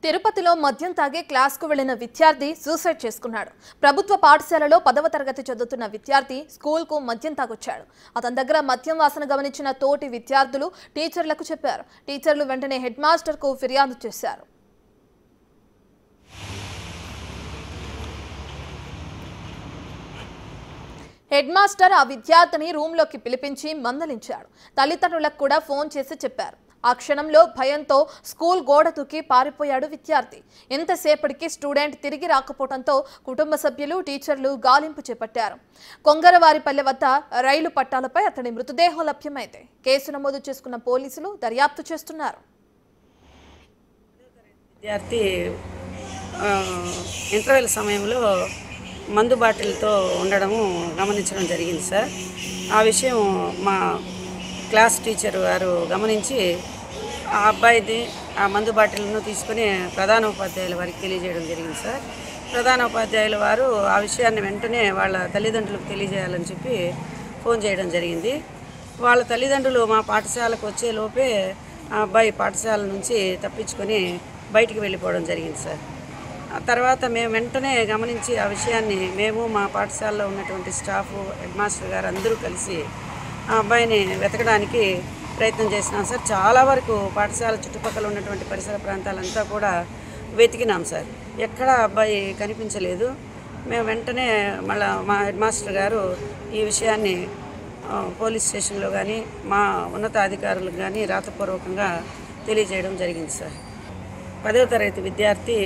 తిరుపతిలో మద్యం తాగి క్లాస్కు వెళ్లిన విద్యార్థి సూసైడ్ చేసుకున్నాడు. ప్రభుత్వ పాఠశాలలో 10వ తరగతి చదువుతున్న విద్యార్థి స్కూల్కు మద్యం తాగొచ్చాడు. అతని దగ్గర మద్యం వాసన గమనించిన తోటి విద్యార్థులు టీచర్లకు చెప్పారు. టీచర్లు వెంటనే హెడ్ మాస్టర్కు ఫిర్యాదు చేశారు. హెడ్ మాస్టర్ ఆ విద్యార్థిని రూమ్లోకి పిలిపించి మందలించాడు. తల్లిదండ్రులకు కూడా ఫోన్ చేసి చెప్పారు. ఆ క్షణంలో భయంతో స్కూల్ గోడ దూకి పారిపోయాడు విద్యార్థి. ఎంతసేపటికి స్టూడెంట్ తిరిగి రాకపోవడంతో కుటుంబ సభ్యులు టీచర్లు గాలింపు చేపట్టారు. కొంగరవారిపల్లె వద్ద రైలు పట్టాలపై అతని మృతదేహం లభ్యమైంది. కేసు నమోదు చేసుకున్న పోలీసులు దర్యాప్తు చేస్తున్నారు. విద్యార్థి ఇంటర్వెల్ సమయంలో మందు బాటిల్తో ఉండడము గమనించడం జరిగింది సార్. ఆ విషయం మా క్లాస్ టీచర్ గారు గమనించి ఆ అబ్బాయిది ఆ మందు బాటిల్ను తీసుకుని ప్రధానోపాధ్యాయుల వారికి తెలియజేయడం జరిగింది సార్. ప్రధానోపాధ్యాయుల వారు ఆ విషయాన్ని వెంటనే వాళ్ళ తల్లిదండ్రులకు తెలియజేయాలని చెప్పి ఫోన్ చేయడం జరిగింది. వాళ్ళ తల్లిదండ్రులు మా పాఠశాలకు వచ్చే లోపే ఆ అబ్బాయి పాఠశాల నుంచి తప్పించుకొని బయటికి వెళ్ళిపోవడం జరిగింది సార్. ఆ తర్వాత మేము వెంటనే గమనించి ఆ విషయాన్ని మేము మా పాఠశాలలో ఉన్నటువంటి స్టాఫ్, హెడ్ మాస్టర్ గారు అందరూ కలిసి ఆ అబ్బాయిని వెతకడానికి ప్రయత్నం చేసినాం సార్. చాలా వరకు పాఠశాల చుట్టుపక్కల ఉన్నటువంటి పరిసర ప్రాంతాలంతా కూడా వెతికినాం సార్. ఎక్కడ అబ్బాయి కనిపించలేదు. మేము వెంటనే మళ్ళీ మా హెడ్ మాస్టర్ గారు ఈ విషయాన్ని పోలీస్ స్టేషన్లో కానీ మా ఉన్నతాధికారులకు కానీ రాతపూర్వకంగా తెలియజేయడం జరిగింది సార్. 10వ తరగతి విద్యార్థి